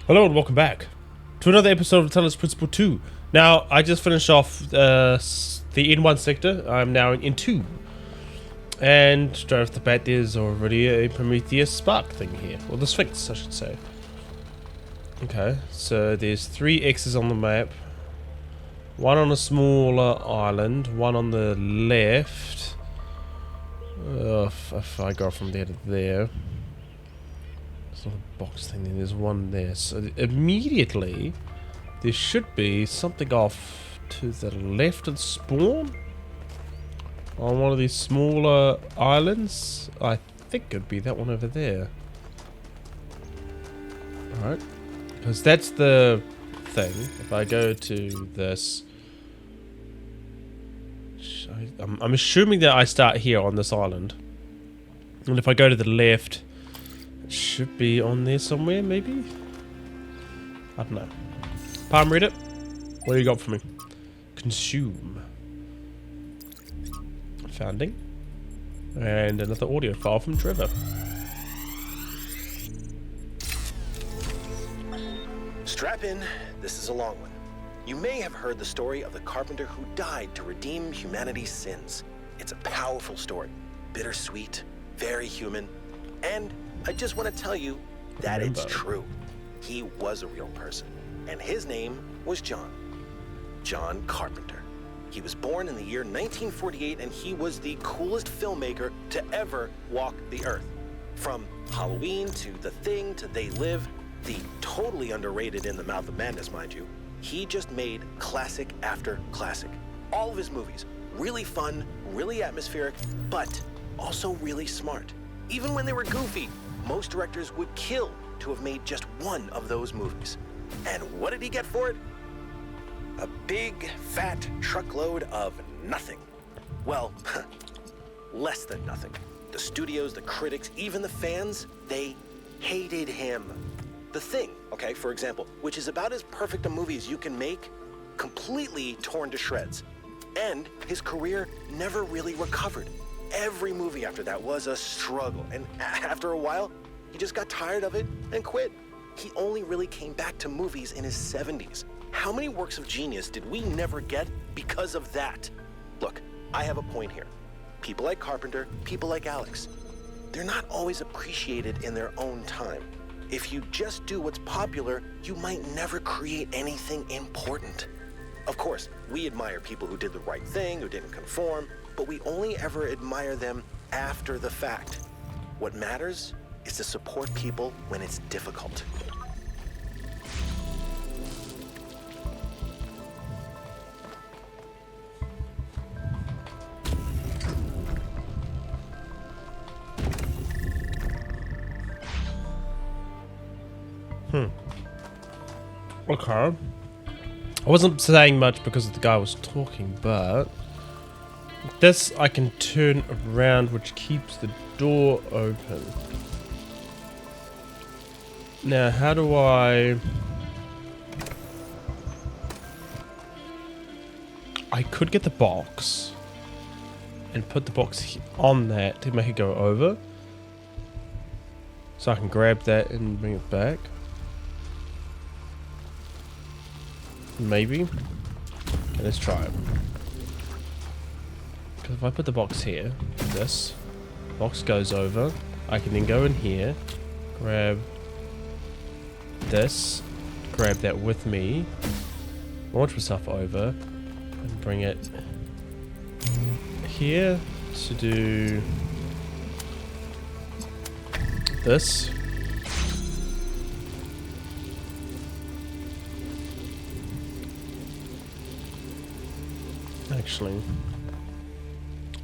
Hello and welcome back to another episode of Talos Principle 2. Now, I just finished off the N1 sector. I'm now in N2. And straight off the bat, there's already a Prometheus spark thing here. Or the Sphinx, I should say. Okay, so there's 3 X's on the map. One on a smaller island, one on the left. If I go from there to there. It's not a box thing, then there's one there. So immediately, there should be something off to the left of spawn. On one of these smaller islands. I think it'd be that one over there. Alright. Because that's the thing. If I go to this... I'm assuming that I start here on this island. And if I go to the left... It should be on there somewhere, maybe? I don't know. Palm read it. What do you got for me? Consume. Founding. And another audio file from Trevor. Strap in, this is a long one. You may have heard the story of the carpenter who died to redeem humanity's sins. It's a powerful story, bittersweet, very human, and I just want to tell you that it's true. He was a real person, and his name was John. John Carpenter. He was born in the year 1948, and he was the coolest filmmaker to ever walk the earth. From Halloween to The Thing to They Live, the totally underrated In the Mouth of Madness, mind you, he just made classic after classic. All of his movies, really fun, really atmospheric, but also really smart. Even when they were goofy, most directors would kill to have made just one of those movies. And what did he get for it? A big, fat truckload of nothing. Well, less than nothing. The studios, the critics, even the fans, they hated him. The Thing, okay, for example, which is about as perfect a movie as you can make, completely torn to shreds. And his career never really recovered. Every movie after that was a struggle, and after a while, he just got tired of it and quit. He only really came back to movies in his 70s. How many works of genius did we never get because of that? Look, I have a point here. People like Carpenter, people like Alex, they're not always appreciated in their own time. If you just do what's popular, you might never create anything important. Of course, we admire people who did the right thing, who didn't conform, but we only ever admire them after the fact. What matters is to support people when it's difficult. Okay. I wasn't saying much because the guy was talking, but this I can turn around, which keeps the door open. Now, how do I could get the box and put the box on that to make it go over. So I can grab that and bring it back. Maybe. Okay, let's try it. Because if I put the box here, this box goes over. I can then go in here, grab this, grab that with me, launch myself over, and bring it here to do this. Actually,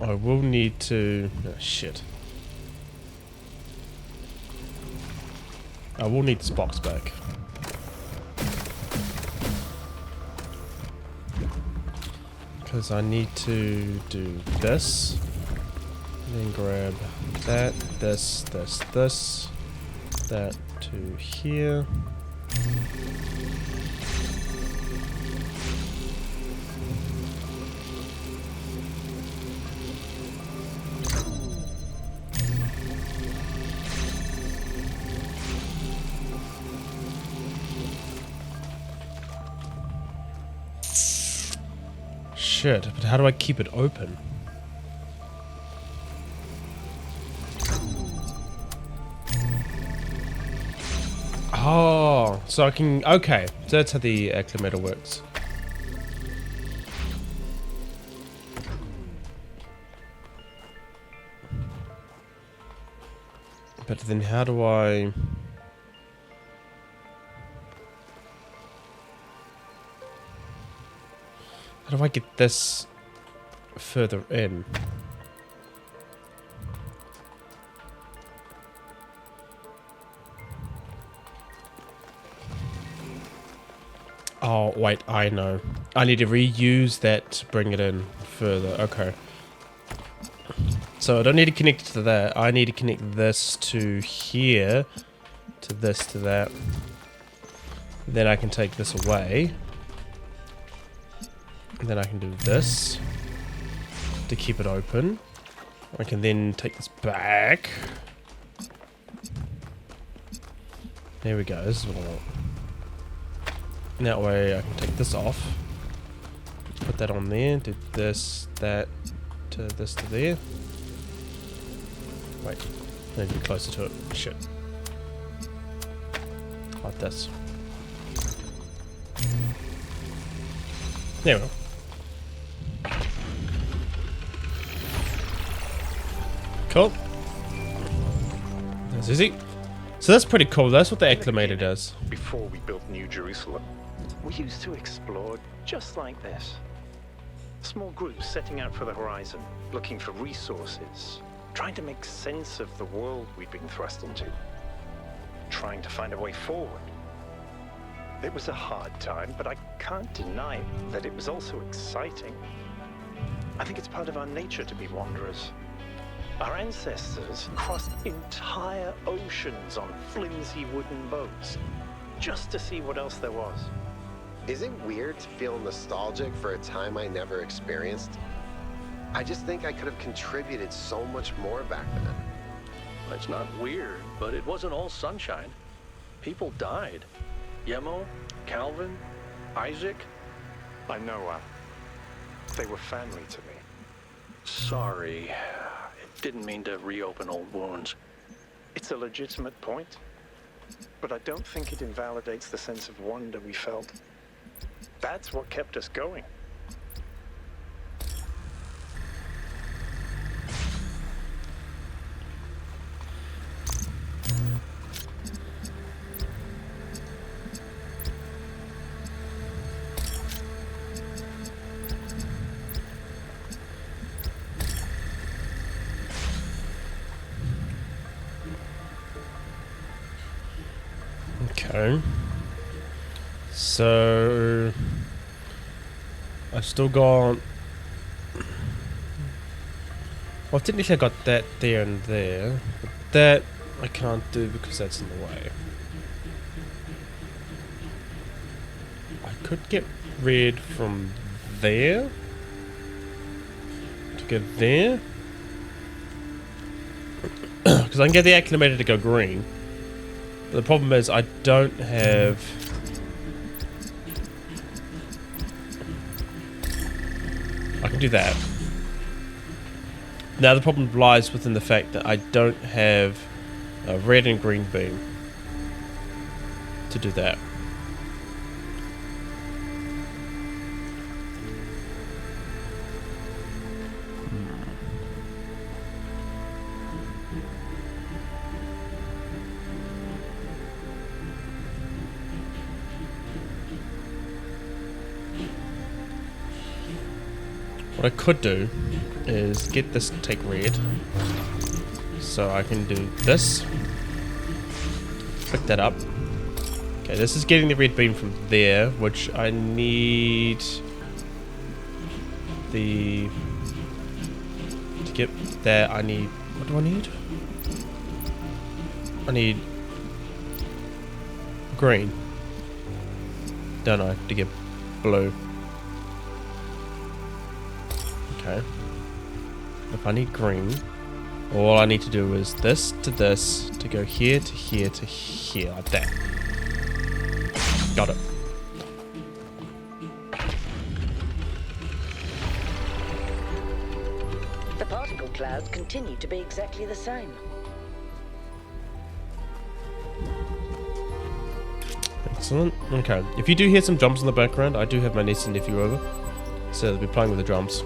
I will need to... Oh, shit. I will need this box back. Because I need to do this. And then grab that, this, that to here. shit, but how do I keep it open? Oh, so I can... Okay, so that's how the acclimator works. But then how do I... How do I get this further in? Oh, wait, I know. I need to reuse that to bring it in further. Okay. So I don't need to connect it to that. I need to connect this to here, to this, to that. Then I can take this away. And then I can do this to keep it open. I can then take this back. There we go. This is what I want. And that way I can take this off. Put that on there. Do this, that, to this, to there. Wait. I need to be closer to it. Shit. Like this. There we go. Cool. That's easy. So that's pretty cool. That's what the acclimator does. Before we built New Jerusalem, we used to explore just like this. Small groups setting out for the horizon, looking for resources, trying to make sense of the world we'd been thrust into, trying to find a way forward. It was a hard time, but I can't deny that it was also exciting. I think it's part of our nature to be wanderers. Our ancestors crossed entire oceans on flimsy wooden boats, just to see what else there was. Is it weird to feel nostalgic for a time I never experienced? I just think I could have contributed so much more back then. It's not weird, but it wasn't all sunshine. People died. Yemo, Calvin, Isaac. I know, they were family to me. Sorry. Didn't mean to reopen old wounds. It's a legitimate point, but I don't think it invalidates the sense of wonder we felt. That's what kept us going. Okay. So I've still got... Well, technically I got that there and there, but that I can't do because that's in the way. I could get red from there to go there, because I can get the acclimator to go green. But the problem is I don't have... I can do that. Now the problem lies within the fact that I don't have a red and green beam to do that. What I could do is get this to take red. So I can do this. Pick that up. Okay, this is getting the red beam from there, which I need the... To get there, I need... What do I need? I need green. Don't I? To get blue. Okay. If I need green, all I need to do is this to go here to here to here, like that. Got it. clouds continue to be exactly the same. Excellent. Okay. If you do hear some drums in the background, I do have my niece and nephew over. So they'll be playing with the drums.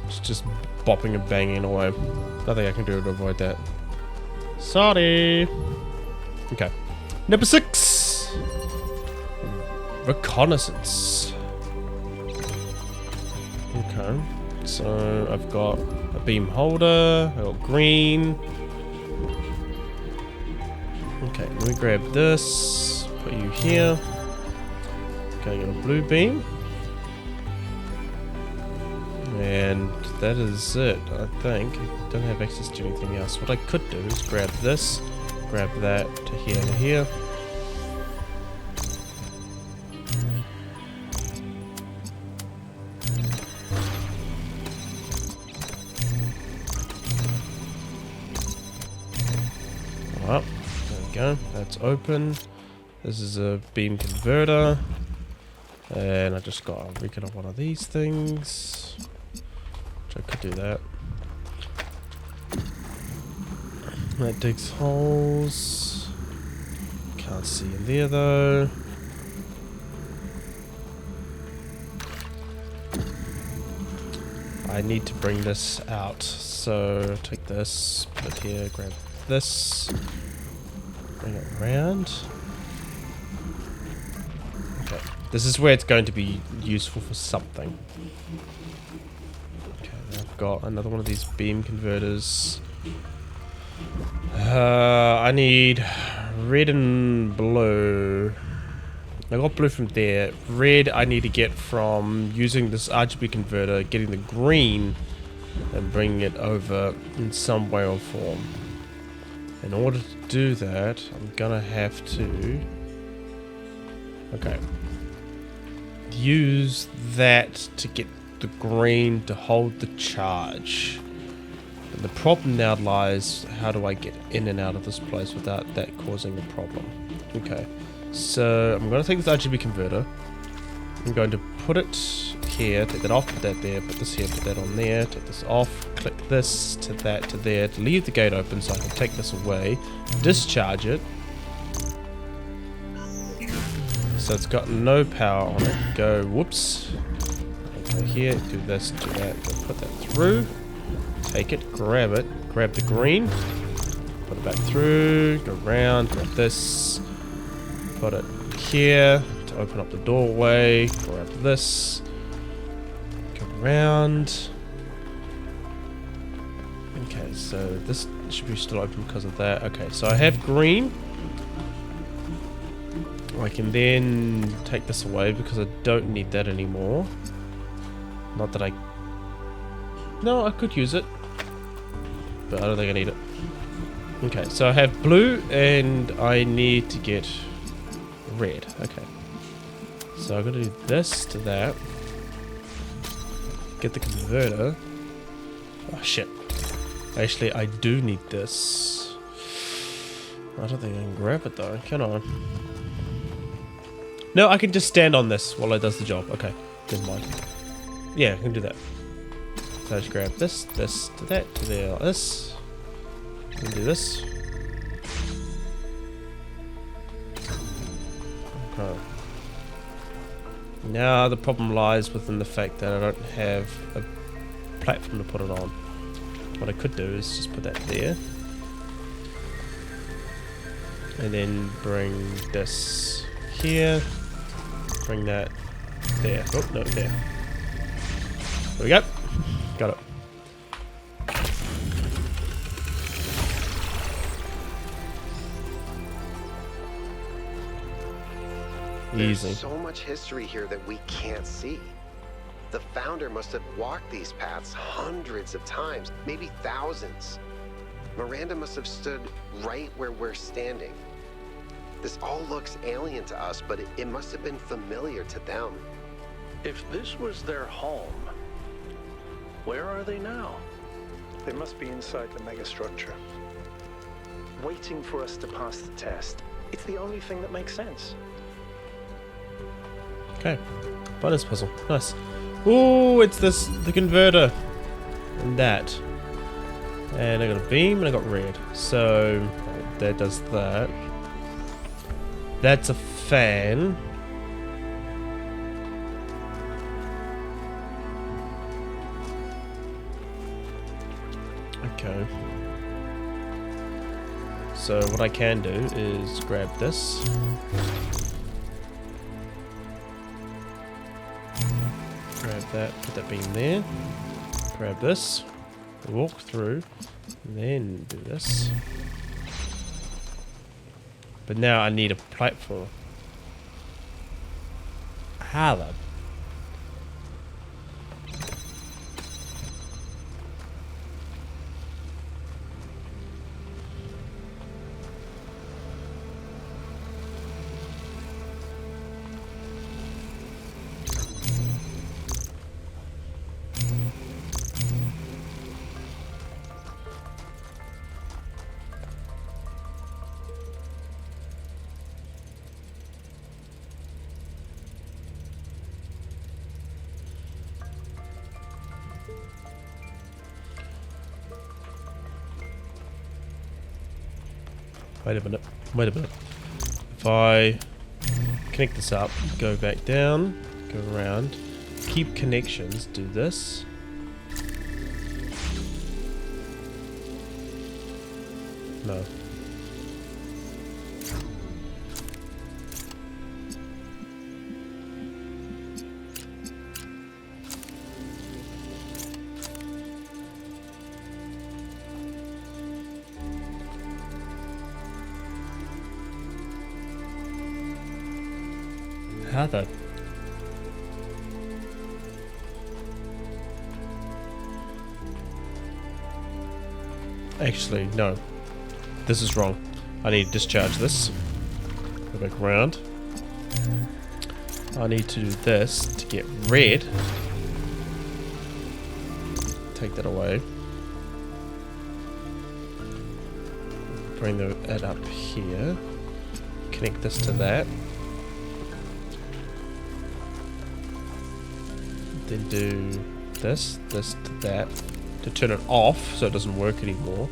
It's just bopping and banging away. Nothing I can do to avoid that. Sorry. Okay. Number 6. Reconnaissance. Okay. So I've got a beam holder. I've got green. Okay, let me grab this. Put you here. Okay, get a blue beam. And that is it, I think. I don't have access to anything else. What I could do is grab this, grab that to here. Well, there we go. That's open. This is a beam converter. And I just got a regular one of these things. Which I could do that. That digs holes. Can't see in there though. I need to bring this out. So take this, put it here, grab this, bring it around. Okay, this is where it's going to be useful for something. Okay, I've got another one of these beam converters. I need red and blue. I got blue from there. Red I need to get from using this RGB converter, getting the green and bringing it over in some way or form. In order to do that, I'm gonna have to... Okay. Use that to get the green to hold the charge. And the problem now lies, how do I get in and out of this place without that causing a problem? Okay. So I'm going to take this RGB converter. I'm going to put it here, take that off, put that there, put this here, put that on there, take this off, click this to that to there to leave the gate open so I can take this away, discharge it. So it's got no power on it. Go, whoops. Go here, do this, do that, go put that through. Take it, grab the green, put it back through, go around, grab this, put it here to open up the doorway, grab this, go around. Okay, so this should be still open because of that. Okay, so I have green. I can then take this away because I don't need that anymore. Not that I... No, I could use it. But I don't think I need it. Okay, so I have blue and I need to get red. Okay. So I'm going to do this to that. Get the converter. Oh shit. Actually, I do need this. I don't think I can grab it though, can I? No, I can just stand on this while it does the job. Okay, never mind. Yeah, I can do that. So I just grab this, this, to that, to there, like this. And do this. Okay. Now the problem lies within the fact that I don't have a platform to put it on. What I could do is just put that there. And then bring this here. Bring that there. Oh, no, there. There we go. Got it. Easy. There's so much history here that we can't see. The founder must have walked these paths hundreds of times, maybe thousands. Miranda must have stood right where we're standing. This all looks alien to us, but it must have been familiar to them. If this was their home, where are they now? They must be inside the megastructure, waiting for us to pass the test. It's the only thing that makes sense. Okay. Bonus puzzle. Nice. Ooh, it's this, the converter. And that. And I got a beam and I got red. So that does that. That's a fan. Okay. So what I can do is grab this. Grab that, put that beam there. Grab this. Walk through. And then do this. But now I need a platform. How the... Wait a minute. Wait a minute. If I connect this up, go back down, go around, keep connections, do this. No. How the... Actually, no. This is wrong. I need to discharge this. Go back around. I need to do this to get red. Take that away. Bring that up here. Connect this to that. Then do this to that to turn it off so it doesn't work anymore.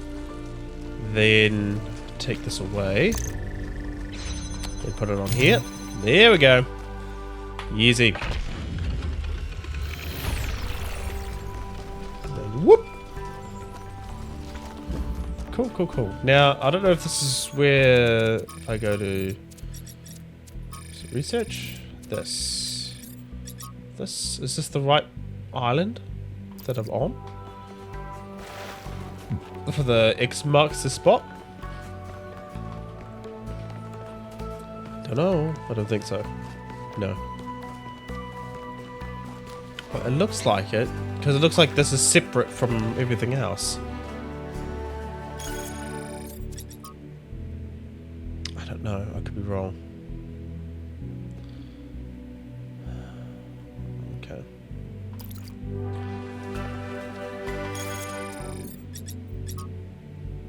Then take this away and put it on here. There we go. Easy. Then whoop. Cool, cool, cool. Now I don't know if this is where I go to research this. Is this the right island that I'm on? For the X marks the spot? Don't know. I don't think so. No. But it looks like it, because it looks like this is separate from everything else. I don't know. I could be wrong.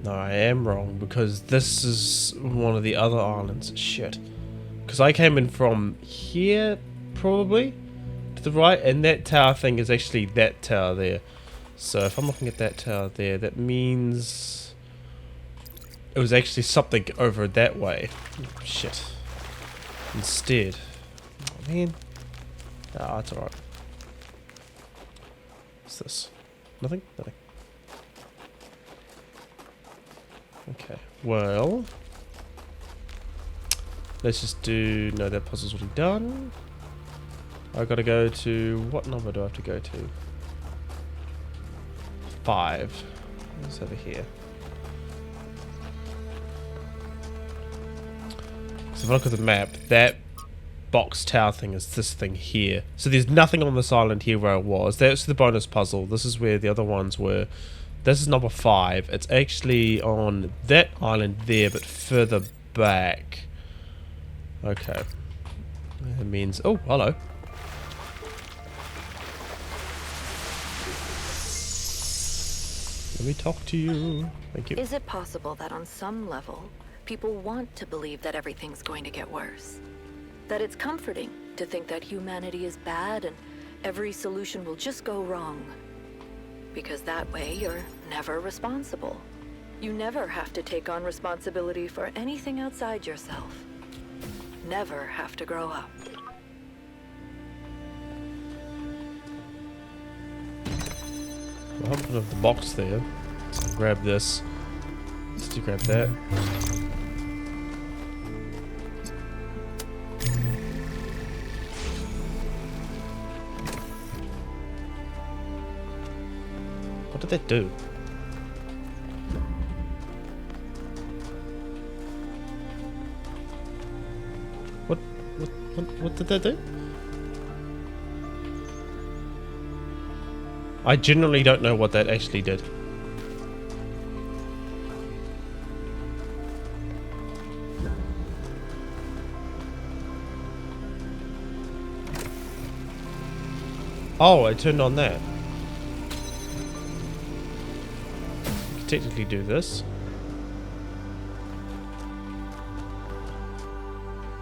No, I am wrong, because this is one of the other islands. Shit. Because I came in from here, probably, to the right, and that tower thing is actually that tower there. So if I'm looking at that tower there, that means it was actually something over that way. Shit. Instead. Oh, man. Ah, it's alright. What's this? Nothing? Nothing. Okay, well, let's just do, no, that puzzle's already done. I've got to go to, what number do I have to go to? 5. It's over here. So if I look at the map, that box tower thing is this thing here. So there's nothing on this island here where I was. That's the bonus puzzle. This is where the other ones were. This is number 5. It's actually on that island there, but further back. Okay. That means... Oh, hello. Let me talk to you. Thank you. Is it possible that on some level, people want to believe that everything's going to get worse? That it's comforting to think that humanity is bad and every solution will just go wrong? Because that way you're never responsible. You never have to take on responsibility for anything outside yourself. Never have to grow up. I'll put the box there. So grab this. Just to grab that. What did that do? What did that do? I generally don't know what that actually did. Oh, I turned on that. I can technically do this.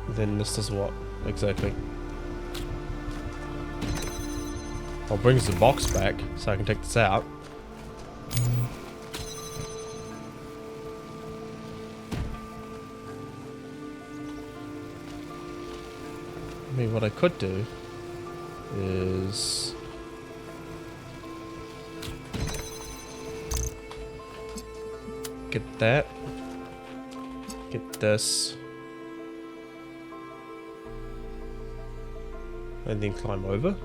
Then this does what? Exactly. Well, brings the box back so I can take this out. I mean, what I could do is get that, get this, and then climb over.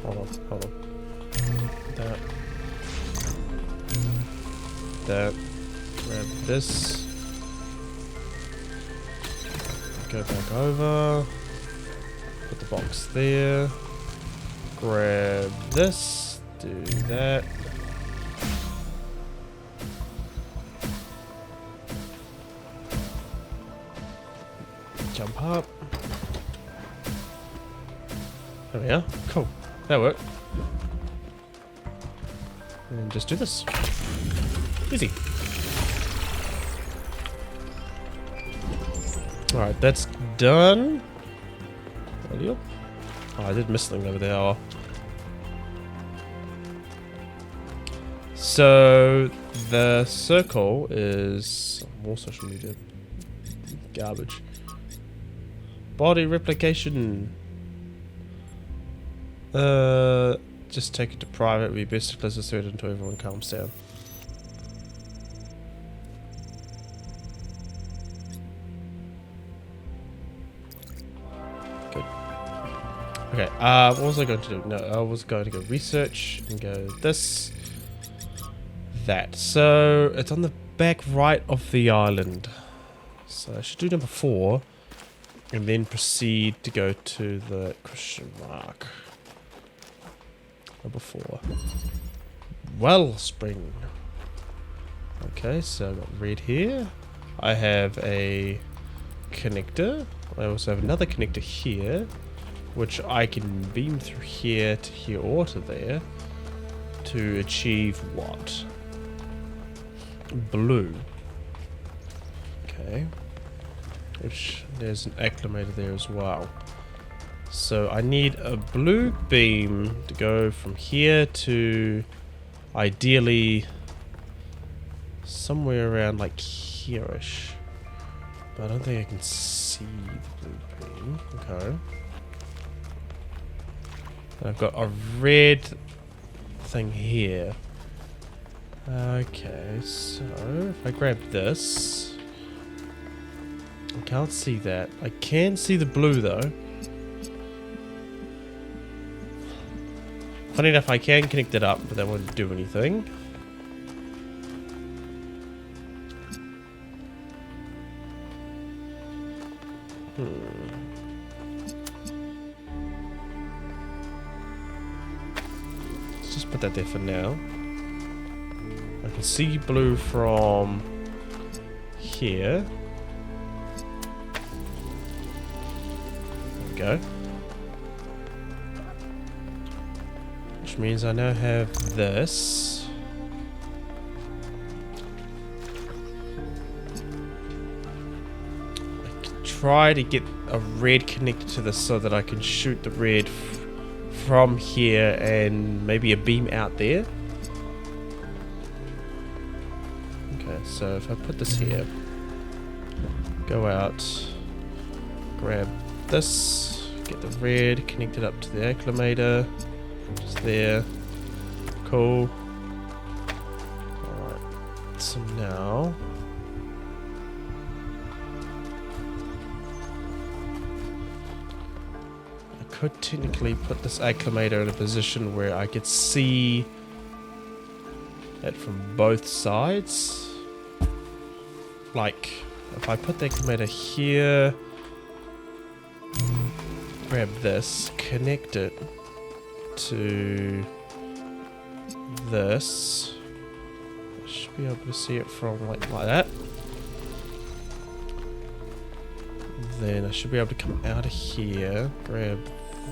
Hold on. That. Grab this. Go back over. Put the box there. Grab this. Do that. Jump up. There we are. Cool. That worked. And just do this. Easy. Alright, that's done. Oh, I did miss something over there. Oh. So, the circle is more social media. Garbage. Body replication. Just take it to private. It'd be best to close the thread until everyone calms down. Good. Okay, what was I going to do? No, I was going to go research and go this, that. So, it's on the back right of the island. So, I should do number 4 and then proceed to go to the Christian mark. Number 4. Wellspring. Okay, so I've got red here. I have a connector. I also have another connector here, which I can beam through here to here or to there to achieve what? Blue. Okay. Which there's an acclimator there as well. So I need a blue beam to go from here to ideally somewhere around like here-ish. But I don't think I can see the blue beam. Okay. And I've got a red thing here. Okay, so if I grab this, I can't see that. I can see the blue though. Funny enough, I can connect it up, but that won't do anything. Let's just put that there for now. I can see blue from here. There we go. Which means I now have this. I can try to get a red connected to this so that I can shoot the red from here and maybe a beam out there. Okay, so if I put this here, go out, grab this, get the red connected up to the acclimator, just there, cool. Alright, so now I could technically put this acclimator in a position where I could see it from both sides. Like, if I put the acclimator here, grab this, connect it to this, I should be able to see it from like that. Then I should be able to come out of here, grab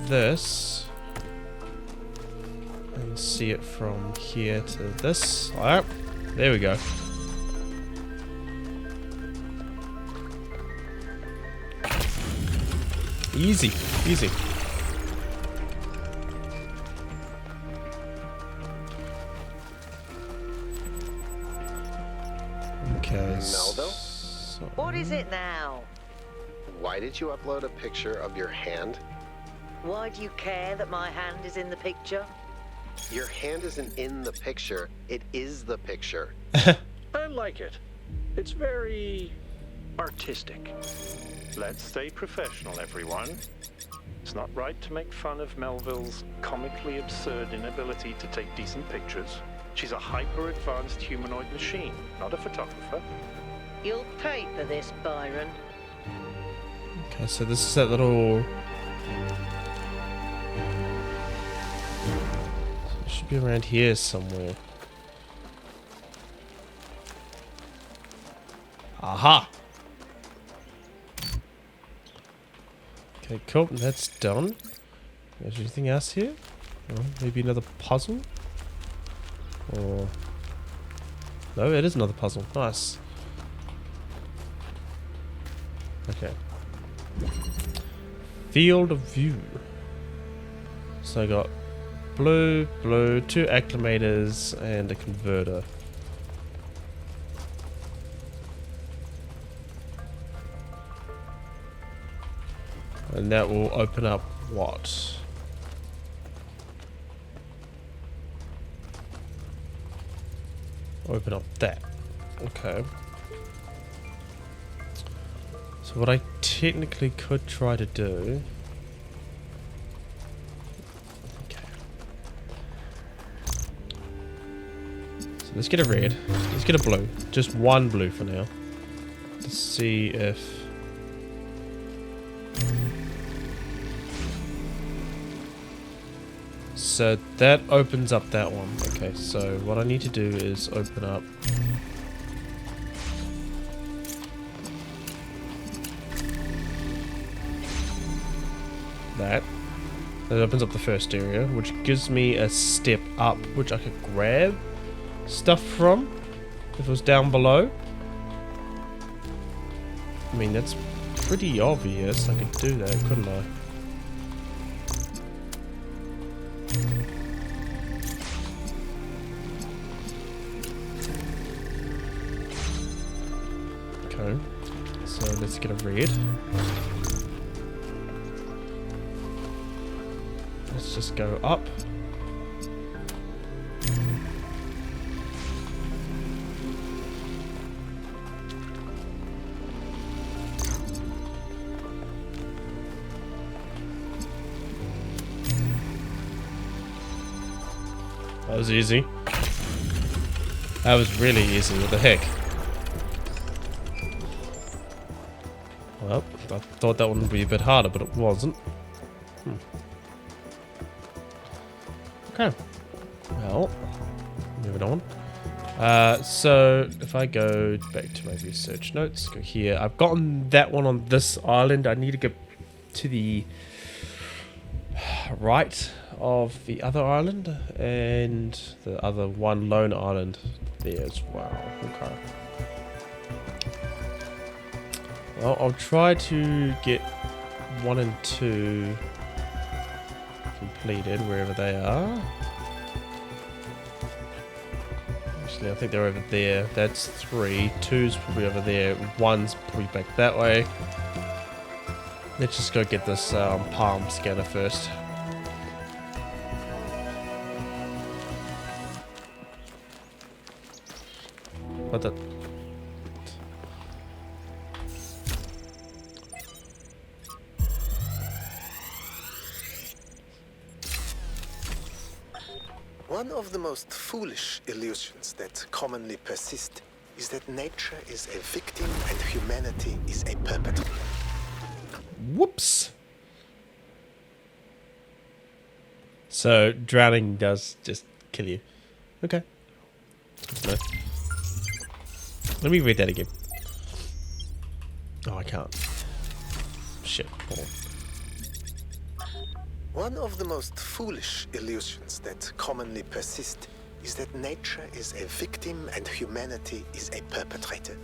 this, and see it from here to this. Alright, there we go. Easy, easy. Okay. Melville? So What is it now? Why did you upload a picture of your hand? Why do you care that my hand is in the picture? Your hand isn't in the picture, it is the picture. I like it. It's very artistic. Let's stay professional, everyone. It's not right to make fun of Melville's comically absurd inability to take decent pictures. She's a hyper-advanced humanoid machine, not a photographer. You'll pay for this, Byron. Okay, so this is that little. So it should be around here somewhere. Aha! Okay, cool. That's done. Is there anything else here? Oh, maybe another puzzle? Or... No, it is another puzzle. Nice. Okay. Field of view. So I got blue, blue, 2 acclimators, and a converter. And that will open up what? Open up that. Okay. So what I technically could try to do... Okay. So let's get a red. Let's get a blue. Just one blue for now. Let's see if... So that opens up that one. Okay, so what I need to do is open up that. That opens up the first area, which gives me a step up, which I could grab stuff from if it was down below. I mean, that's pretty obvious. I could do that, couldn't I? Okay, so let's get a red. Let's just go up. That was easy. That was really easy. What the heck? Well, I thought that one would be a bit harder, but it wasn't. Okay. Well, moving on. So if I go back to my research notes, go here. I've gotten that one on this island. I need to go to the right of the other island and the other one lone island there as well. Okay. I'll try to get 1 and 2 completed wherever they are. Actually, I think they're over there. That's 3. 2's probably over there. 1's probably back that way. Let's just go get this palm scanner first. What the? One of the most foolish illusions that commonly persist is that nature is a victim and humanity is a perpetrator. Whoops. So drowning does just kill you. Okay. No. Let me read that again. Oh, I can't. Shit. Hold on. One of the most foolish illusions that commonly persist is that nature is a victim and humanity is a perpetrator.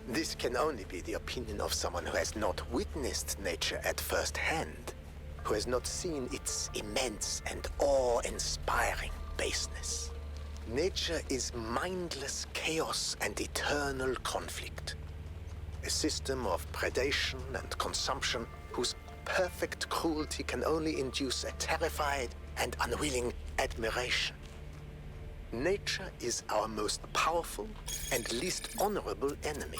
This can only be the opinion of someone who has not witnessed nature at first hand, who has not seen its immense and awe-inspiring baseness. Nature is mindless chaos and eternal conflict. A system of predation and consumption whose perfect cruelty can only induce a terrified and unwilling admiration. Nature is our most powerful and least honorable enemy.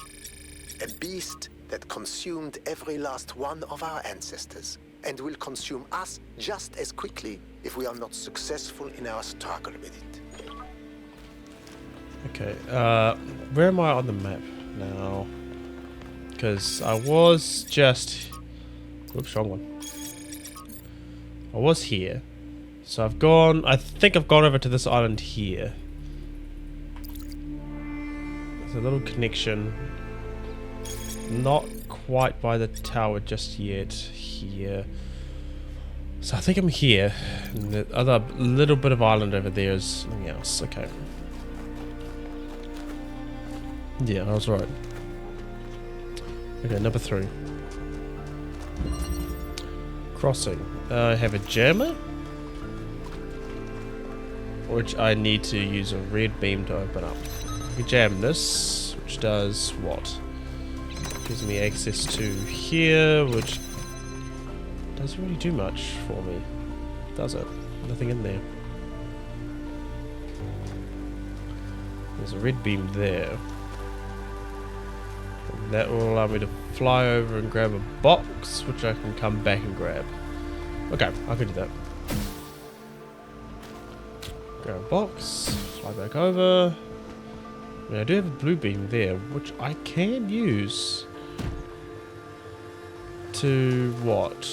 A beast that consumed every last one of our ancestors and will consume us just as quickly if we are not successful in our struggle with it. Okay, where am I on the map now? Because I was just... Oops, wrong one. I was here. So I've gone... I think I've gone over to this island here. There's a little connection. Not quite by the tower just yet. Here. So I think I'm here. And the other little bit of island over there is something else. Okay. Yeah, I was right. Okay, number 3. Crossing. I have a jammer, which I need to use a red beam to open up. We jam this, which does what? Gives me access to here, which doesn't really do much for me, does it? Nothing in there. There's a red beam there. And that will allow me to fly over and grab a box, which I can come back and grab. Okay, I can do that. Grab a box, fly back over. I mean, I do have a blue beam there, which I can use to what?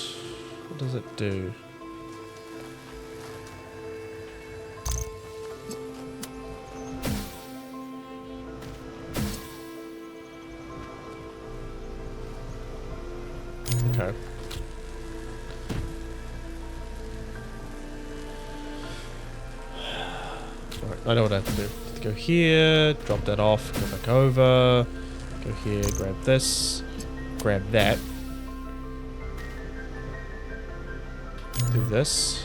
What does it do? Okay. Alright, I know what I have to do. Let's go here, drop that off, go back over, go here, grab this, grab that. Do this.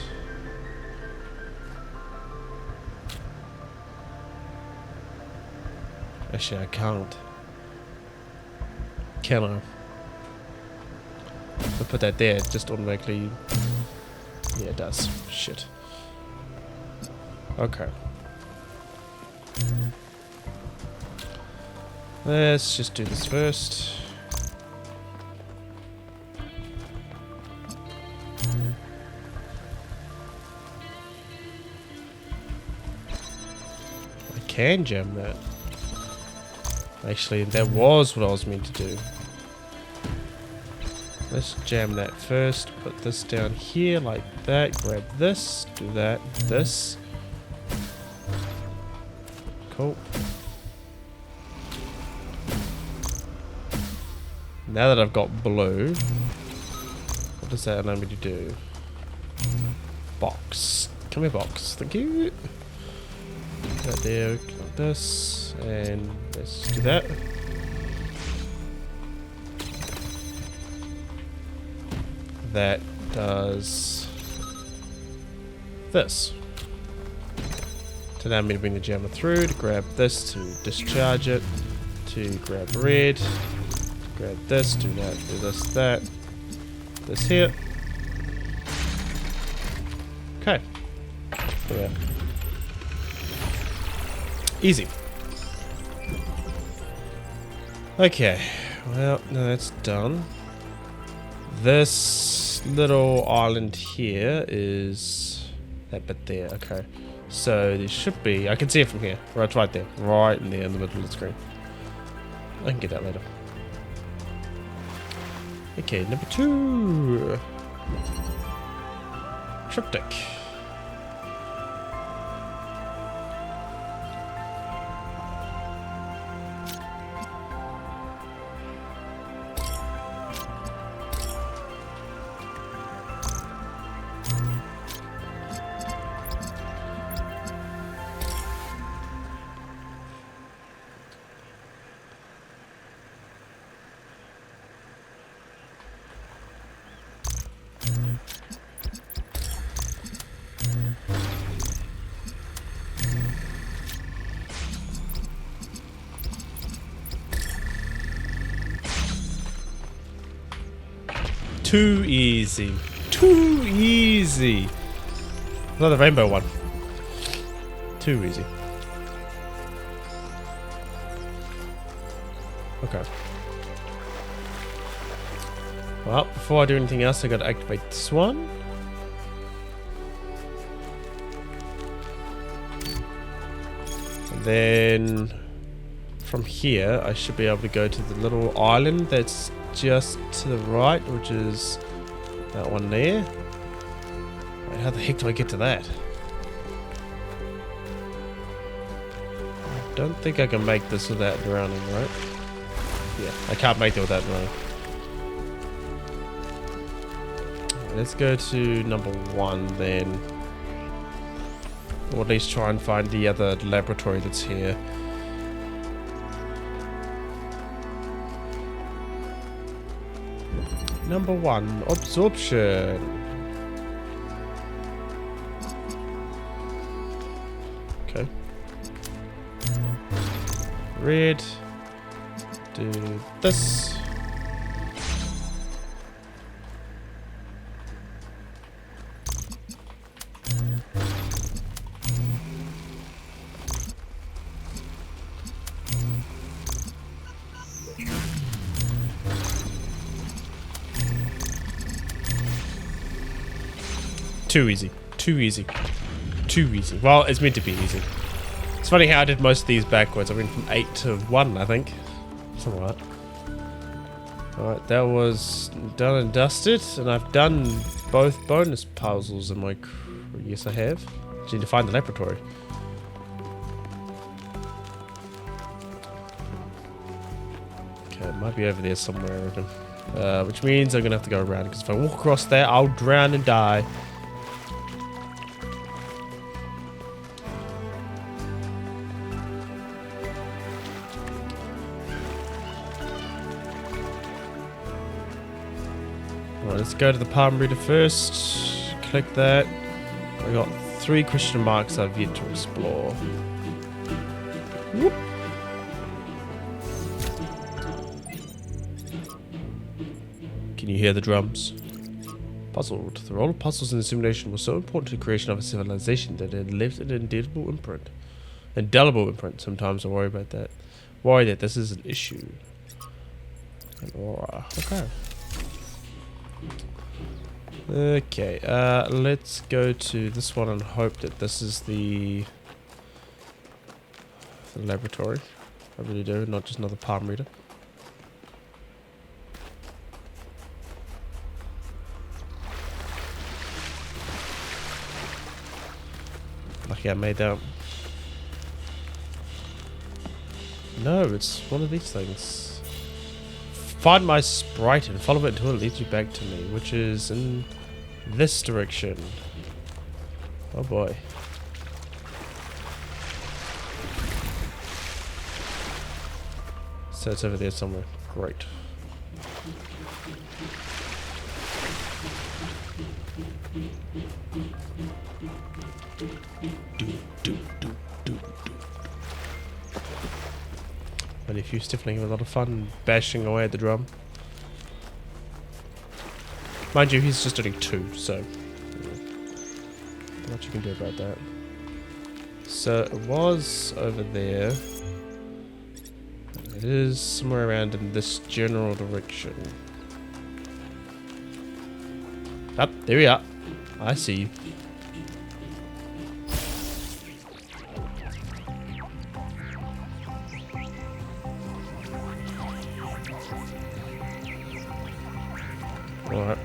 Actually, I can't. Can I? If I put that there, it just automatically... Yeah, it does. Shit. Okay. Let's just do this first. I can jam that. Actually, that was what I was meant to do. Let's jam that first. Put this down here like that. Grab this. Do that. This. Cool. Now that I've got blue, what does that allow me to do? Box. Come here, box. Thank you. Right there. Like this. And let's do that. that does this. To allow me to bring the jammer through, to grab this, to discharge it, to grab red, grab this, do that, do this, that, this here. Okay. Yeah. Easy. Okay. Well, no, that's done. This little island here is that bit there. Okay. So there should be... I can see it from here. Right, it's right there. Right in there in the middle of the screen. I can get that later. Okay, number 2. Triptych. Too easy. Too easy. Another rainbow one. Too easy. Okay. Well, before I do anything else, I gotta activate this one. And then from here, I should be able to go to the little island that's just to the right, which is that one there. Wait, how the heck do I get to that? I don't think I can make this without drowning, right? Yeah, I can't make it without drowning. Let's go to number 1 then. Or at least try and find the other laboratory that's here. Number 1, absorption. Okay. Red. Do this. Too easy. Too easy. Too easy. Well, it's meant to be easy. It's funny how I did most of these backwards. I went from 8 to 1, I think. Something like that. Alright, that was done and dusted. And I've done both bonus puzzles in my... Yes, I have. Just need to find the laboratory. Okay, it might be over there somewhere, I reckon. Which means I'm going to have to go around. Because if I walk across there, I'll drown and die. Let's go to the palm reader first. Click that. I got 3 question marks I've yet to explore. Whoop. Can you hear the drums? Puzzled. The role of puzzles in the simulation was so important to the creation of a civilization that it left an indelible imprint. Indelible imprint. Sometimes I worry about that. Worry that this is an issue. An aura. Okay. Okay, let's go to this one and hope that this is the laboratory. I really do, not just another palm reader. Lucky I made that. No, it's one of these things. Find my sprite and follow it until it leads you back to me, which is in this direction. Oh boy. So it's over there somewhere. Great. My nephew's definitely having a lot of fun bashing away at the drum. Mind you, he's just only 2, so not much you can do about that. So it was over there. It is somewhere around in this general direction. Up, there we are. I see you. Alright.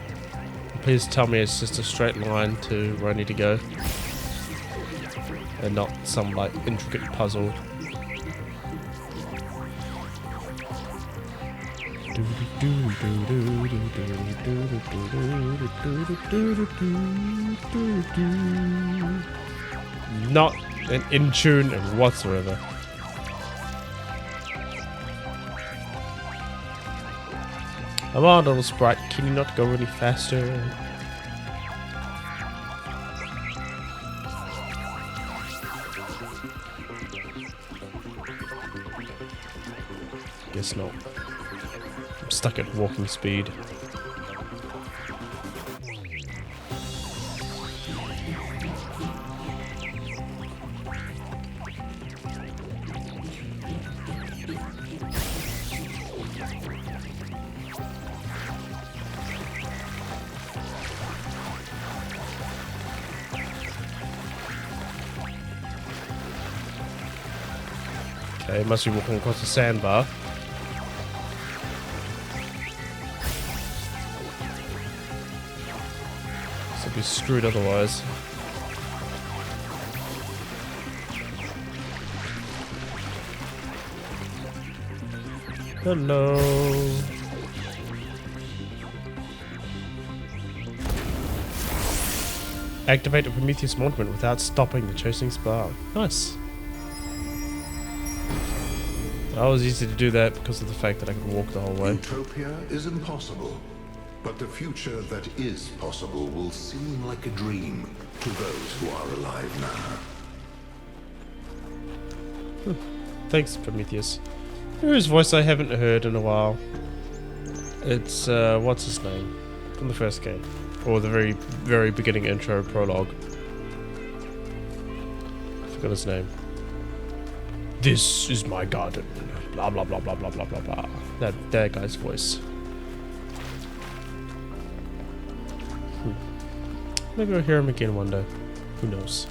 Please tell me it's just a straight line to where I need to go. And not some like intricate puzzle. Not in tune whatsoever. Come on, little sprite, can you not go any faster? Guess not. I'm stuck at walking speed. Okay, must be walking across the sandbar. So be screwed otherwise. Hello. Activate the Prometheus monument without stopping the chasing spark. Nice. That was easy to do that because of the fact that I could walk the whole way. Utopia is impossible, but the future that is possible will seem like a dream to those who are alive now. Thanks, Prometheus. Whose voice I haven't heard in a while. It's, what's his name? From the first game. Or the very, very beginning intro prologue. I forgot his name. This is my garden. Blah blah blah blah blah blah blah blah. That guy's voice. Maybe I'll hear him again one day. Who knows?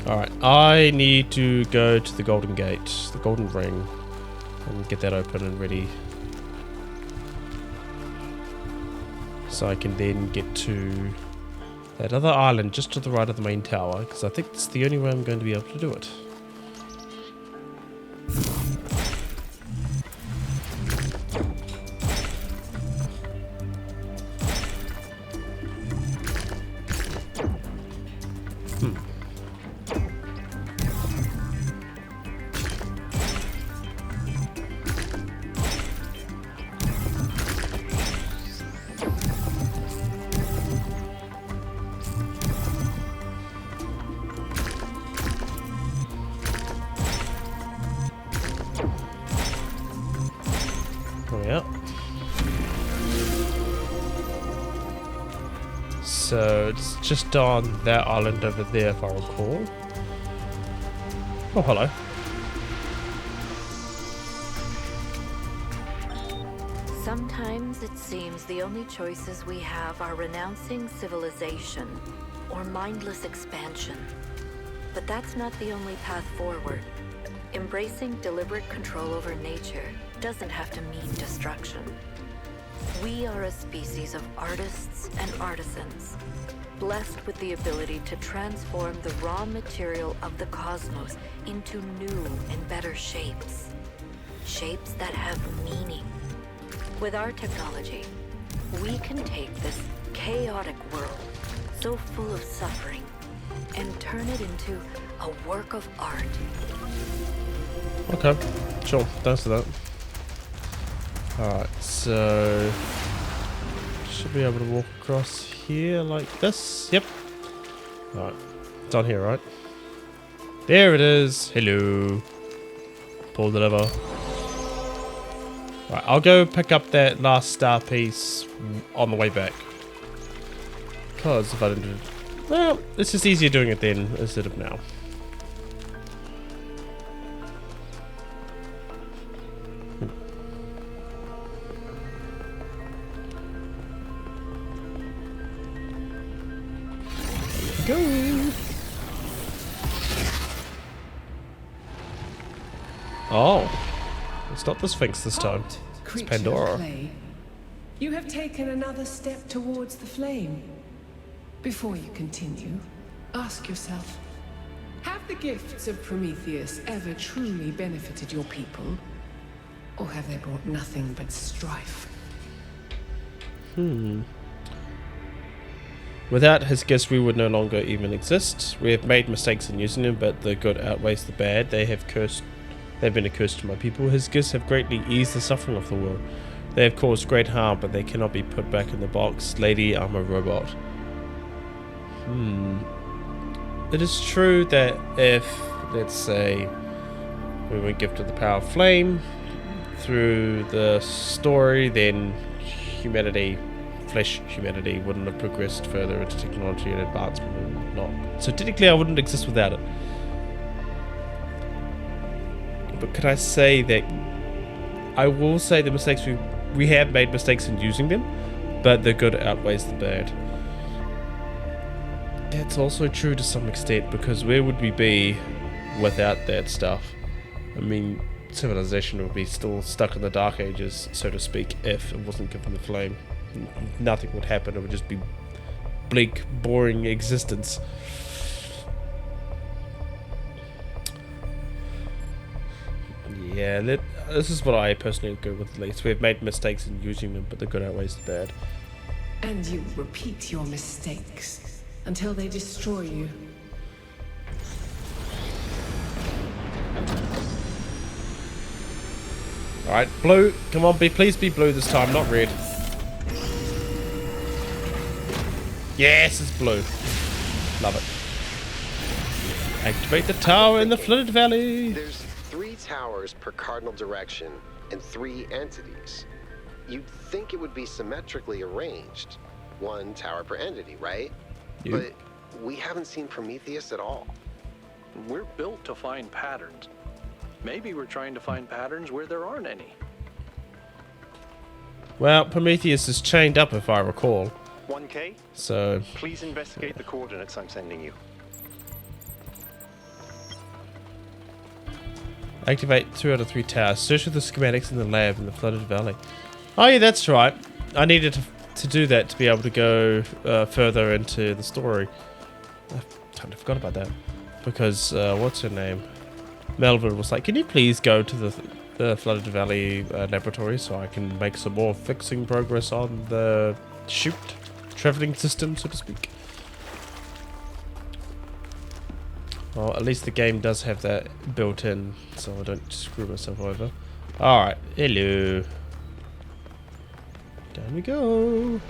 Alright, I need to go to the Golden Gate, the Golden Ring, and get that open and ready. So I can then get to that other island just to the right of the main tower, because I think it's the only way I'm going to be able to do it. Yeah. So it's just on that island over there, if I recall. Oh, hello. Sometimes it seems the only choices we have are renouncing civilization or mindless expansion. But that's not the only path forward. Embracing deliberate control over nature doesn't have to mean destruction. We are a species of artists and artisans, blessed with the ability to transform the raw material of the cosmos into new and better shapes. Shapes that have meaning. With our technology, we can take this chaotic world, so full of suffering, and turn it into a work of art. Okay, sure, thanks for that. Alright, so should be able to walk across here like this. Yep. Alright, it's on here, right? There it is. Hello. pull the lever. Right, I'll go pick up that last star piece on the way back. Because if I didn't do it... Well, it's just easier doing it then instead of now. Go! Oh, it's not the Sphinx this time. It's Pandora. Clay. You have taken another step towards the flame. Before you continue, ask yourself, have the gifts of Prometheus ever truly benefited your people? Or have they brought nothing but strife? Without his gifts, we would no longer even exist. We have made mistakes in using them, but the good outweighs the bad. They've been a curse to my people. His gifts have greatly eased the suffering of the world. They have caused great harm, but they cannot be put back in the box. Lady, I'm a robot. It is true that if, let's say, we were gifted the power of flame through the story, then humanity, flesh humanity, wouldn't have progressed further into technology and advancement and whatnot. So technically I wouldn't exist without it. But could I say that I will say the mistakes we have made mistakes in using them, but the good outweighs the bad. That's also true to some extent, because where would we be without that stuff? I mean, civilization would be still stuck in the Dark Ages, so to speak, if it wasn't given the flame. Nothing would happen. It would just be bleak, boring existence. Yeah, this is what I personally agree with at least. We've made mistakes in using them, but the good outweighs the bad. And you repeat your mistakes until they destroy you. Alright, blue. Come on, please be blue this time, not red. Yes, it's blue. Love it. Activate the tower in the flooded valley. There's 3 towers per cardinal direction and 3 entities. You'd think it would be symmetrically arranged. 1 tower per entity, right? But we haven't seen Prometheus at all. We're built to find patterns. Maybe we're trying to find patterns where there aren't any. Well, Prometheus is chained up if I recall. 1K, So, please investigate the coordinates I'm sending you. activate 2 out of 3 towers. Search for the schematics in the lab in the flooded valley. Oh yeah, that's right. I needed to do that to be able to go further into the story. I totally forgot about that. Because, what's her name? Melvin was like, can you please go to the flooded valley laboratory so I can make some more fixing progress on the traveling system, so to speak. Well, at least the game does have that built in, so I don't screw myself over. Alright, hello. Down we go.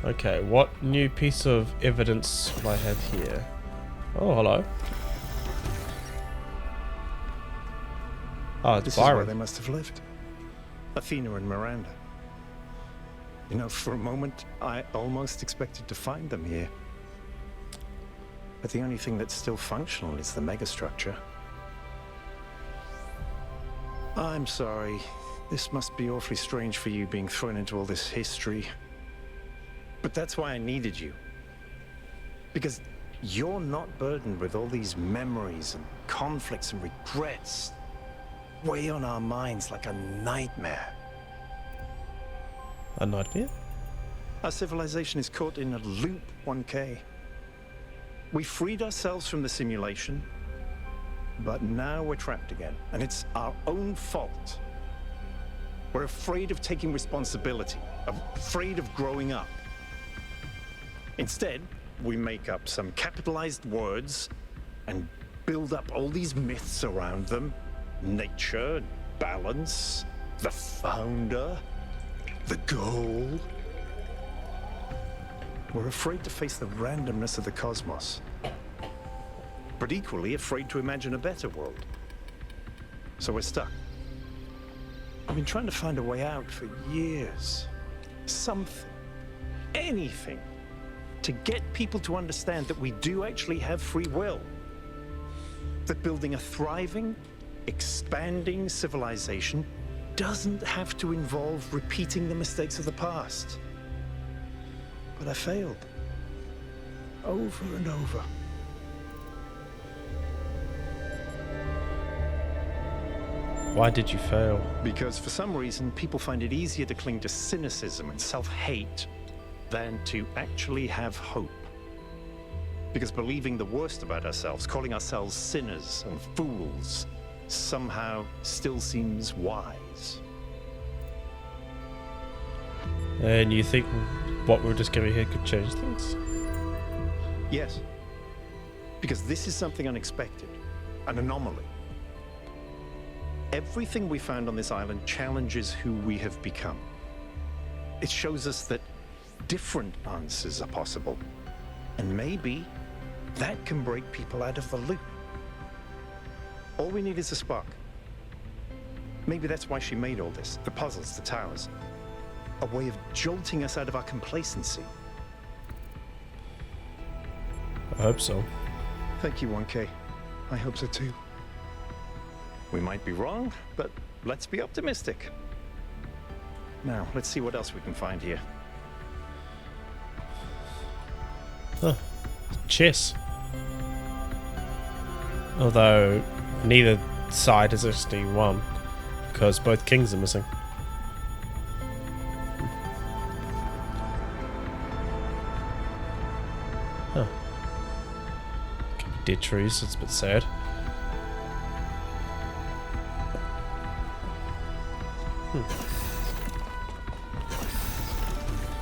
Okay, what new piece of evidence will I have here? Oh, hello. Oh, it's This is where Byron. they must have lived. Athena and Miranda. You know, for a moment, I almost expected to find them here. But the only thing that's still functional is the megastructure. I'm sorry. This must be awfully strange for you being thrown into all this history. But that's why I needed you. Because you're not burdened with all these memories and conflicts and regrets. Weigh on our minds like a nightmare. A nightmare? Our civilization is caught in a loop, 1K. We freed ourselves from the simulation, but now we're trapped again, and it's our own fault. We're afraid of taking responsibility, afraid of growing up. Instead, we make up some capitalized words and build up all these myths around them. Nature, balance, the founder, the goal. We're afraid to face the randomness of the cosmos, but equally afraid to imagine a better world. So we're stuck. I've been trying to find a way out for years. Something, anything, to get people to understand that we do actually have free will. That building a thriving, expanding civilization doesn't have to involve repeating the mistakes of the past. But I failed. Over and over. Why did you fail? Because for some reason, people find it easier to cling to cynicism and self-hate than to actually have hope. Because believing the worst about ourselves, calling ourselves sinners and fools, somehow still seems wise. And you think what we're discovering here could change things? Yes. Because this is something unexpected, an anomaly. Everything we found on this island challenges who we have become. It shows us that different answers are possible. And maybe that can break people out of the loop. All we need is a spark. Maybe that's why she made all this. The puzzles, the towers. A way of jolting us out of our complacency. I hope so. Thank you, 1K. I hope so too. We might be wrong, but let's be optimistic. Now, let's see what else we can find here. Huh. Chess. Although neither side has actually won, because both kings are missing. Huh. Could be dead trees, it's a bit sad.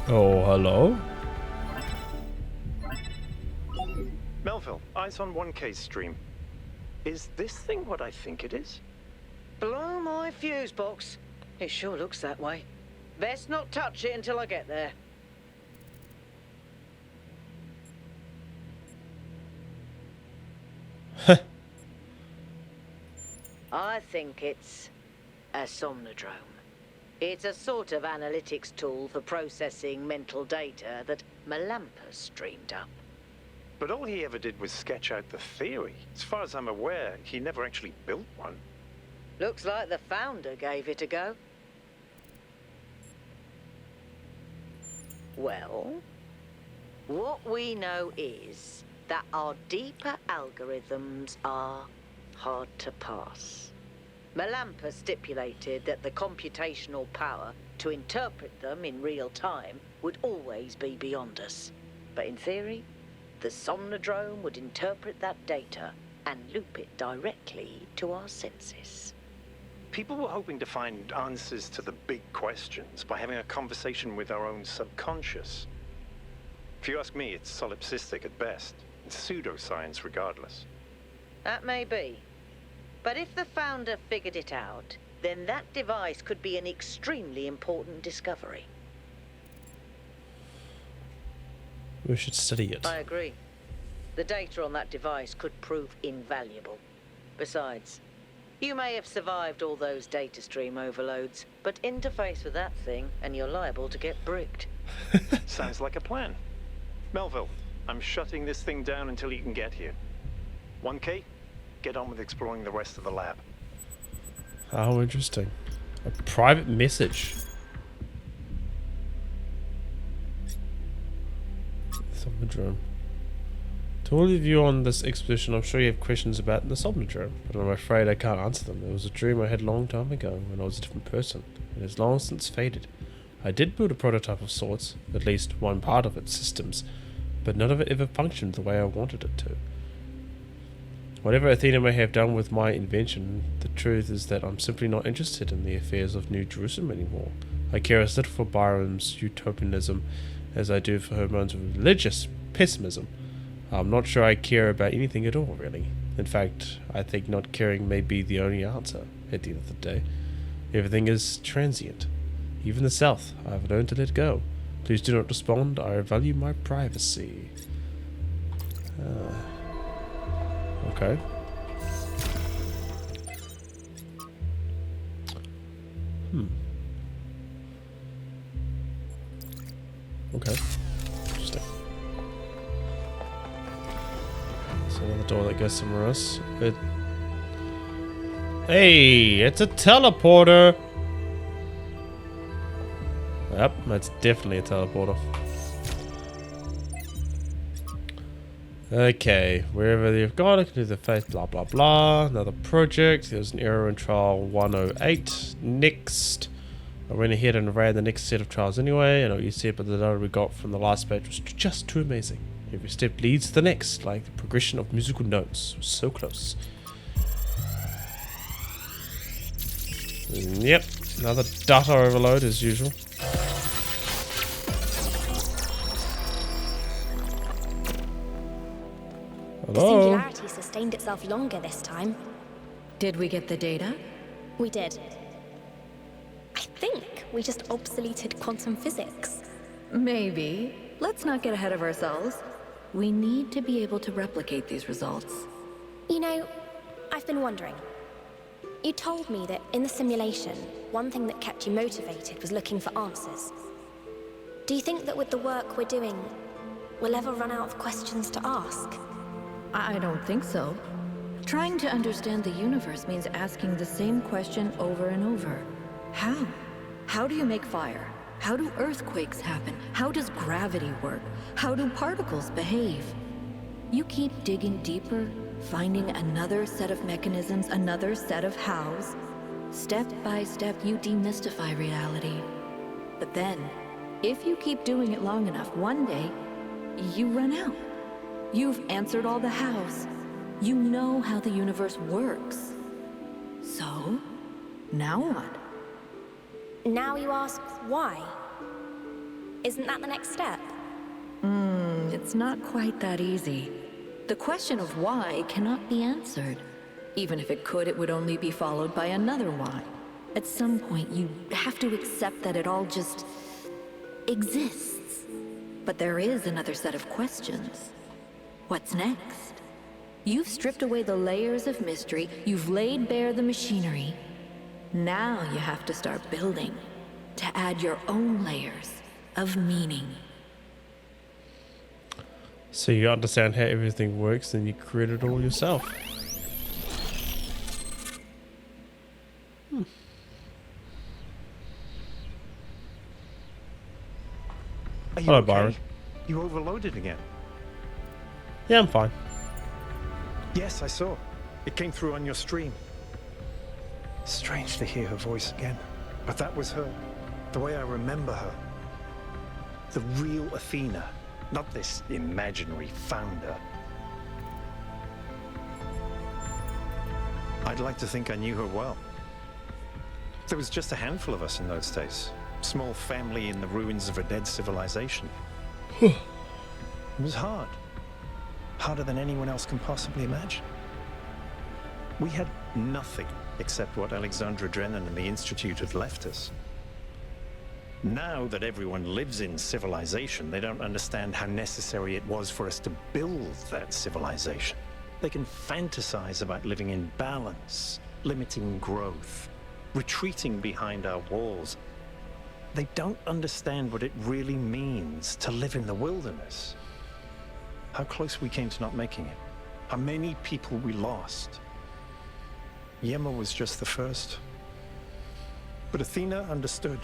Oh, hello? Melville, eyes on 1K's stream. Is this thing what I think it is? Blow my fuse box. It sure looks that way. Best not touch it until I get there. I think it's a somnodrome. It's a sort of analytics tool for processing mental data that Melampus streamed up. But all he ever did was sketch out the theory. As far as I'm aware, he never actually built one. Looks like the founder gave it a go. Well, what we know is that our deeper algorithms are hard to pass. Melampus stipulated that the computational power to interpret them in real time would always be beyond us. But in theory, the somnodrome would interpret that data and loop it directly to our senses. People were hoping to find answers to the big questions by having a conversation with our own subconscious. If you ask me, it's solipsistic at best. It's pseudoscience regardless. That may be. But if the founder figured it out, then that device could be an extremely important discovery. We should study it. I agree. The data on that device could prove invaluable. Besides, you may have survived all those data stream overloads, but interface with that thing and you're liable to get bricked. Sounds like a plan. Melville, I'm shutting this thing down until you can get here. 1K, get on with exploring the rest of the lab. How interesting. A private message. Somnodrome. To all of you on this expedition, I'm sure you have questions about the Somnodrome, but I'm afraid I can't answer them. It was a dream I had a long time ago when I was a different person. It has long since faded. I did build a prototype of sorts, at least one part of its systems, but none of it ever functioned the way I wanted it to. Whatever Athena may have done with my invention, the truth is that I'm simply not interested in the affairs of New Jerusalem anymore. I care as little for Byram's utopianism as I do for Hermone's religious pessimism. I'm not sure I care about anything at all, really. In fact, I think not caring may be the only answer at the end of the day. Everything is transient. Even the South, I've learned to let go. Please do not respond. I value my privacy. Okay. Okay. Interesting. There's another door that goes somewhere else. Hey, it's a teleporter! Yep, that's definitely a teleporter. Okay, wherever you've gone, I can do the face, blah blah blah. Another project. There's an error in trial 108. Next. I went ahead and ran the next set of trials anyway. I know what you said, but the data we got from the last batch was just too amazing. Every step leads to the next, like the progression of musical notes. So close. Yep, another data overload as usual. The Hello? singularity sustained itself longer this time. Did we get the data? We did. I think we just obsoleted quantum physics. Maybe. Let's not get ahead of ourselves. We need to be able to replicate these results. You know, I've been wondering. You told me that in the simulation, one thing that kept you motivated was looking for answers. Do you think that with the work we're doing, we'll ever run out of questions to ask? I don't think so. Trying to understand the universe means asking the same question over and over. How? How do you make fire? How do earthquakes happen? How does gravity work? How do particles behave? You keep digging deeper, finding another set of mechanisms, another set of hows. Step by step, you demystify reality. But then, if you keep doing it long enough, one day, you run out. You've answered all the hows. You know how the universe works. So, now what? Now you ask why? Isn't that the next step? It's not quite that easy. The question of why cannot be answered. Even if it could, it would only be followed by another why. At some point, you have to accept that it all just exists. But there is another set of questions. What's next? You've stripped away the layers of mystery, you've laid bare the machinery. Now you have to start building, to add your own layers of meaning. So you understand how everything works and you create it all yourself. Are you Hello, okay? Byron. You overloaded again. Yeah, I'm fine. Yes, I saw. It came through on your stream. Strange to hear her voice again. But that was her. The way I remember her. The real Athena. Not this imaginary founder. I'd like to think I knew her well. There was just a handful of us in those days. Small family in the ruins of a dead civilization. It was hard. Harder than anyone else can possibly imagine. We had nothing except what Alexandra Drennan and the Institute had left us. Now that everyone lives in civilization, they don't understand how necessary it was for us to build that civilization. They can fantasize about living in balance, limiting growth, retreating behind our walls. They don't understand what it really means to live in the wilderness. How close we came to not making it. How many people we lost. Yema was just the first. But Athena understood.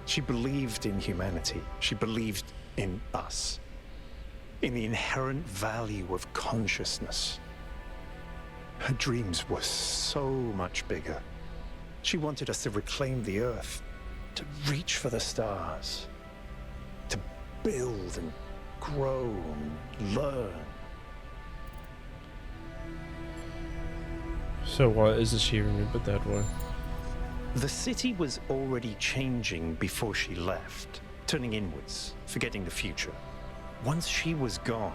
She believed in humanity. She believed in us. In the inherent value of consciousness. Her dreams were so much bigger. She wanted us to reclaim the Earth, to reach for the stars, to build and grow and learn. So why is she remembered that way? The city was already changing before she left, turning inwards, forgetting the future. Once she was gone,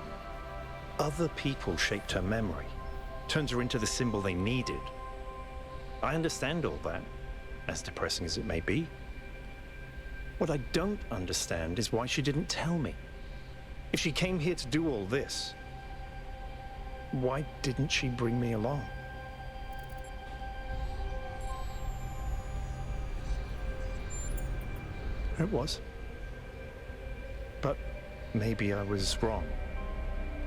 other people shaped her memory, turned her into the symbol they needed. I understand all that, as depressing as it may be. What I don't understand is why she didn't tell me. If she came here to do all this, why didn't she bring me along? It was. But maybe I was wrong,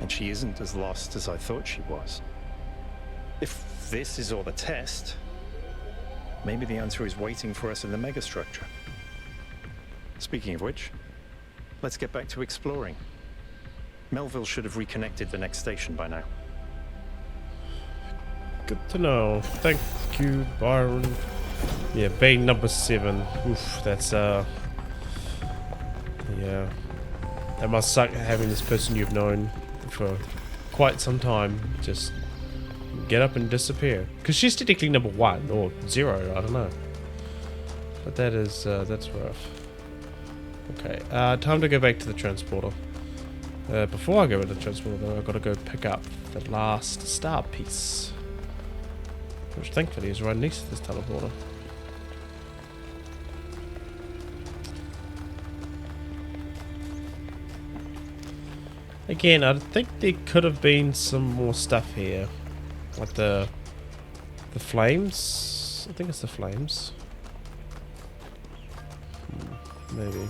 and she isn't as lost as I thought she was. If this is all a test, maybe the answer is waiting for us in the megastructure. Speaking of which, let's get back to exploring. Melville should have reconnected the next station by now. Good to know. Thank you, Byron. Yeah, bay number 7. Oof, that's yeah. That must suck having this person you've known for quite some time just get up and disappear. Because she's technically number 1 or 0, I don't know. But that is that's rough. Okay, time to go back to the transporter. Before I go to the transporter though, I've got to go pick up the last star piece. Which thankfully is right next to this teleporter. Again, I think there could have been some more stuff here. Like the flames? I think it's the flames. Maybe.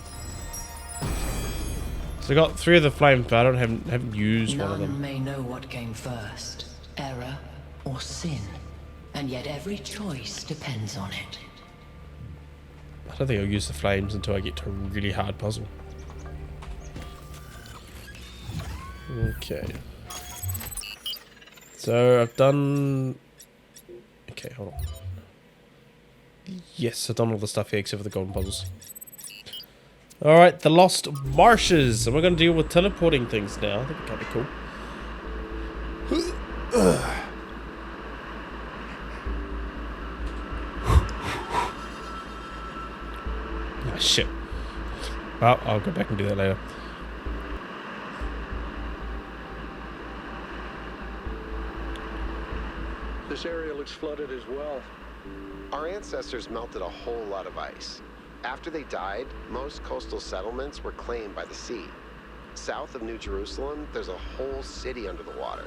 So I got 3 of the flames, but I haven't used one of them. None may know what came first, error or sin, and yet every choice depends on it. I don't think I'll use the flames until I get to a really hard puzzle. Okay. So I've done... Okay, hold on. Yes, I've done all the stuff here except for the golden puzzles. Alright, the Lost Marshes. And we're going to deal with teleporting things now. I think it can be cool. Ah, shit. Well, I'll go back and do that later. This area looks flooded as well. Our ancestors melted a whole lot of ice. After they died, most coastal settlements were claimed by the sea. South of New Jerusalem, there's a whole city under the water.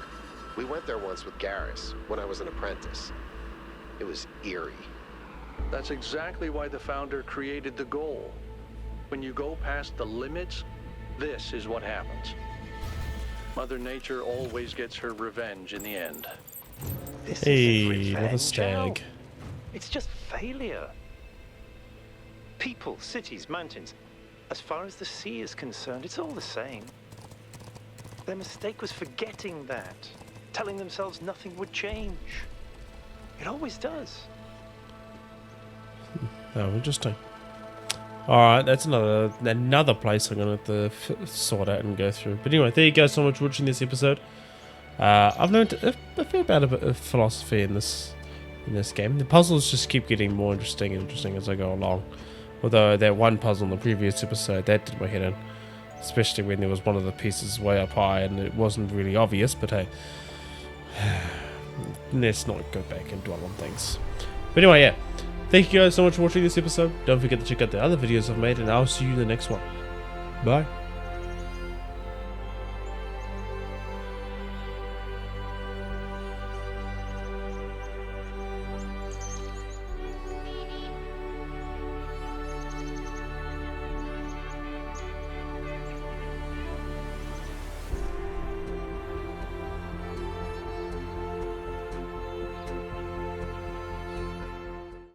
We went there once with Garrus, when I was an apprentice. It was eerie. That's exactly why the founder created the goal. When you go past the limits, this is what happens. Mother Nature always gets her revenge in the end. This Hey, isn't another revenge, stag. Al. It's just failure. People, cities, mountains. As far as the sea is concerned, it's all the same. Their mistake was forgetting that, telling themselves nothing would change. It always does. Oh, interesting. Alright, that's another place I'm going to have to sort out and go through. But anyway, there you go so much for watching this episode. I've learned a fair bit of philosophy in this game. The puzzles just keep getting more interesting and interesting as I go along. Although that one puzzle in the previous episode, that did my head in. Especially when there was one of the pieces way up high and it wasn't really obvious, but hey. Let's not go back and dwell on things. But anyway, yeah. Thank you guys so much for watching this episode. Don't forget to check out the other videos I've made, and I'll see you in the next one. Bye.